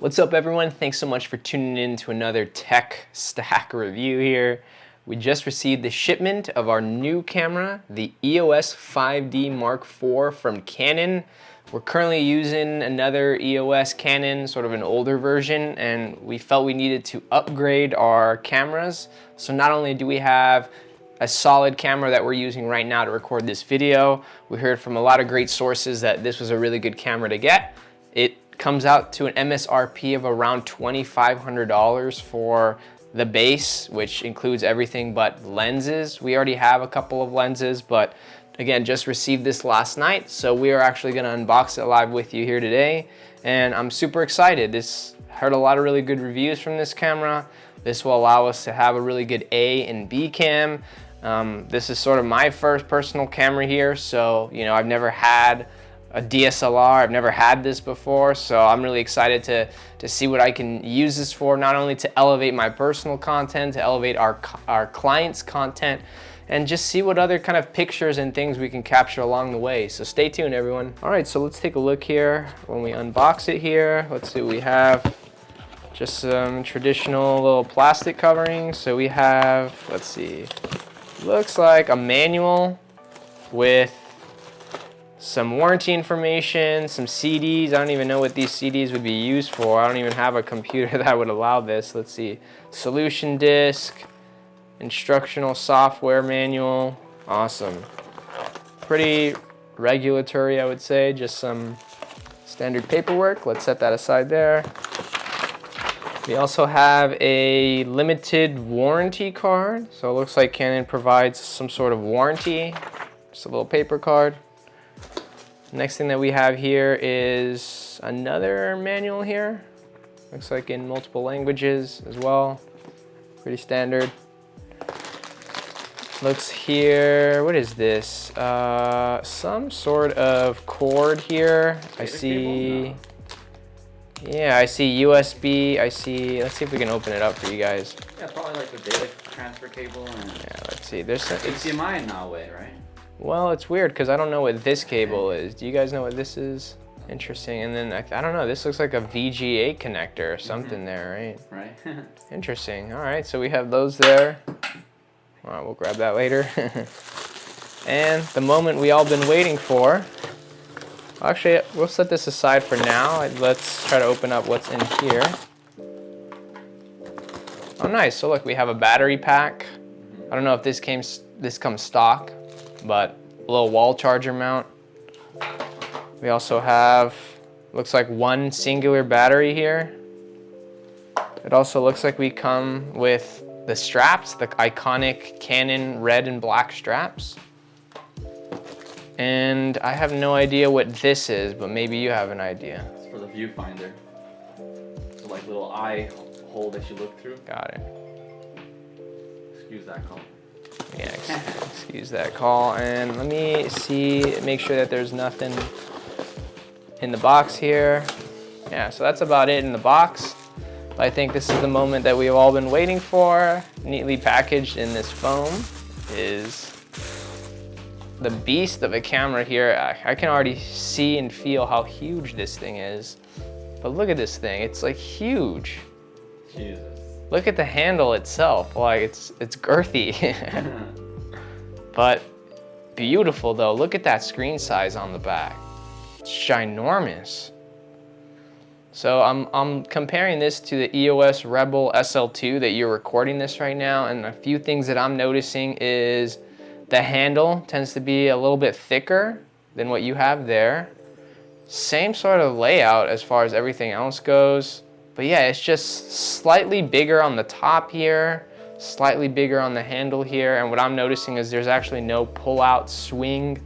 What's up, everyone? Thanks so much for tuning in to another tech stack review here. We just received the shipment of our new camera, the EOS 5D Mark IV from Canon. We're currently using another EOS Canon, sort of an older version, and we felt we needed to upgrade our cameras. So not only do we have a solid camera that we're using right now to record this video, we heard from a lot of great sources that this was a really good camera to get. It comes out to an MSRP of around $2,500 for the base, which includes everything but lenses. We already have a couple of lenses, but again, just received this last night, so we are actually gonna unbox it live with you here today, and I'm super excited. Heard a lot of really good reviews from this camera. This will allow us to have a really good A and B cam. This is sort of my first personal camera here, so I've never had a DSLR. I've never had this before, so I'm really excited to see what I can use this for, not only to elevate my personal content, to elevate our clients' content, and just see what other kind of pictures and things we can capture along the way. So stay tuned, everyone. All right, so let's take a look here. When we unbox it here, let's see what we have. Just some traditional little plastic covering. So we have, let's see, looks like a manual with some warranty information, some CDs. I don't even know what these CDs would be used for. I don't even have a computer that would allow this. Let's see, solution disk, instructional software manual. Awesome. Pretty regulatory, I would say. Just some standard paperwork. Let's set that aside there. We also have a limited warranty card. So it looks like Canon provides some sort of warranty. Just a little paper card. Next thing that we have here is another manual here. Looks like in multiple languages as well. Pretty standard. Looks here, what is this? Some sort of cord here. I see, yeah, I see USB. I see, let's see if we can open it up for you guys. Yeah, probably like the data transfer cable. And yeah, let's see. There's some, HDMI now way, right? Well, it's weird because I don't know what this cable is. Do you guys know what this is? Interesting. And then I don't know, this looks like a VGA connector or something there, right? Right. Interesting. All right, so we have those there. All right, we'll grab that later. And the moment we all been waiting for. Actually, we'll set this aside for now. Let's try to open up what's in here. Oh, nice. So look, we have a battery pack. I don't know if this comes stock, but a little wall charger mount. We also have, looks like one singular battery here. It also looks like we come with the straps, the iconic Canon red and black straps. And I have no idea what this is, but maybe you have an idea. It's for the viewfinder. So like little eye hole that you look through. Got it. Excuse that call. Yeah, excuse that call. And let me see, make sure that there's nothing in the box here. Yeah, so that's about it in the box. But I think this is the moment that we've all been waiting for. Neatly packaged in this foam is the beast of a camera here. I can already see and feel how huge this thing is. But look at this thing, it's like huge. Jesus. Look at the handle itself, like it's girthy. But beautiful though, look at that screen size on the back. It's ginormous. So I'm comparing this to the EOS Rebel SL2 that you're recording this right now, and a few things that I'm noticing is the handle tends to be a little bit thicker than what you have there. Same sort of layout as far as everything else goes. But yeah, it's just slightly bigger on the top here, slightly bigger on the handle here. And what I'm noticing is there's actually no pull-out swing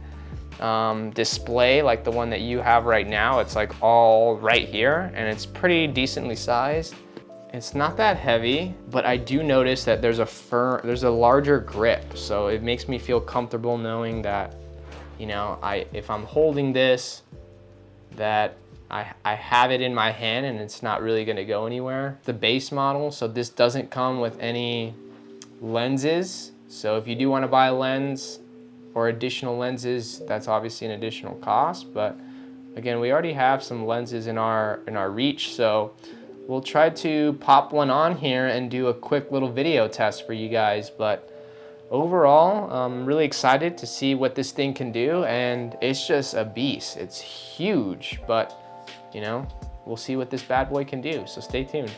display like the one that you have right now. It's like all right here, and it's pretty decently sized. It's not that heavy, but I do notice that there's a larger grip. So it makes me feel comfortable knowing that, if I'm holding this, that I have it in my hand and it's not really gonna go anywhere. The base model, so this doesn't come with any lenses. So if you do wanna buy a lens or additional lenses, that's obviously an additional cost. But again, we already have some lenses in our reach. So we'll try to pop one on here and do a quick little video test for you guys. But overall, I'm really excited to see what this thing can do, and it's just a beast. It's huge, but you know, we'll see what this bad boy can do, so stay tuned.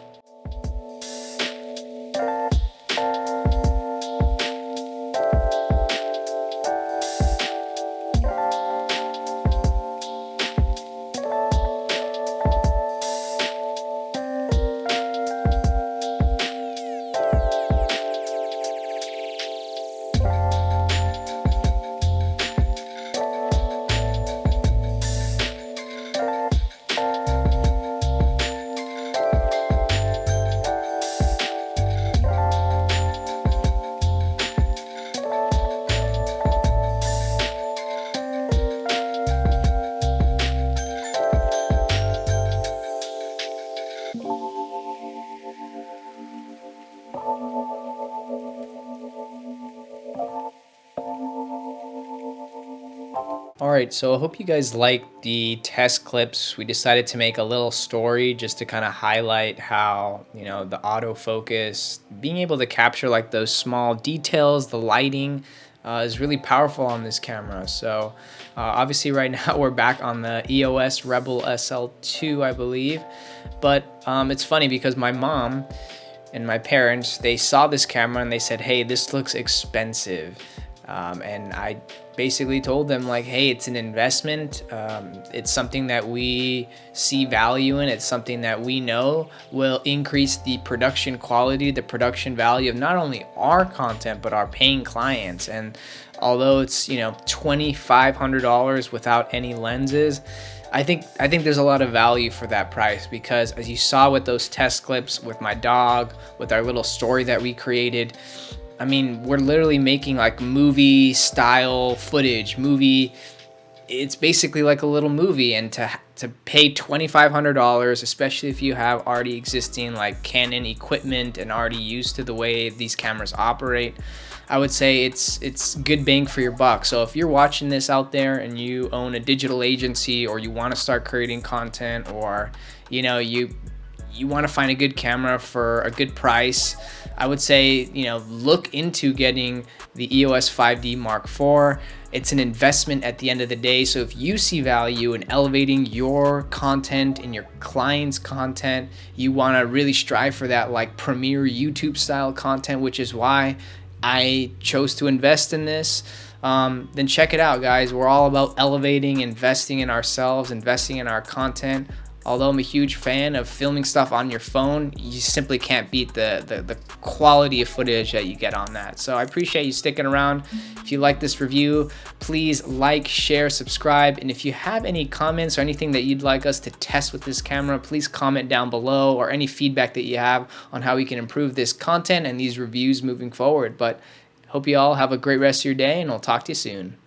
Alright, so I hope you guys liked the test clips. We decided to make a little story just to kind of highlight how, you know, the autofocus, being able to capture like those small details, the lighting is really powerful on this camera. So obviously right now we're back on the EOS Rebel SL2, I believe. But it's funny because my mom and my parents, they saw this camera and they said, hey, this looks expensive. And I basically told them like, hey, it's an investment. It's something that we see value in. It's something that we know will increase the production quality, the production value of not only our content, but our paying clients. And although it's, you know, $2,500 without any lenses, I think there's a lot of value for that price, because as you saw with those test clips with my dog, with our little story that we created, I mean, we're literally making like movie style footage. It's basically like a little movie, and to pay $2,500, especially if you have already existing like Canon equipment and already used to the way these cameras operate, I would say it's good bang for your buck. So if you're watching this out there and you own a digital agency, or you want to start creating content, or you know, you want to find a good camera for a good price, I would say, you know, look into getting the EOS 5D Mark IV. It's an investment at the end of the day. So if you see value in elevating your content and your clients' content, you want to really strive for that like premier YouTube style content, which is why I chose to invest in this, then check it out, guys. We're all about elevating, investing in ourselves, investing in our content. Although I'm a huge fan of filming stuff on your phone, you simply can't beat the quality of footage that you get on that. So I appreciate you sticking around. If you like this review, please like, share, subscribe. And if you have any comments or anything that you'd like us to test with this camera, please comment down below, or any feedback that you have on how we can improve this content and these reviews moving forward. But hope you all have a great rest of your day, and I'll talk to you soon.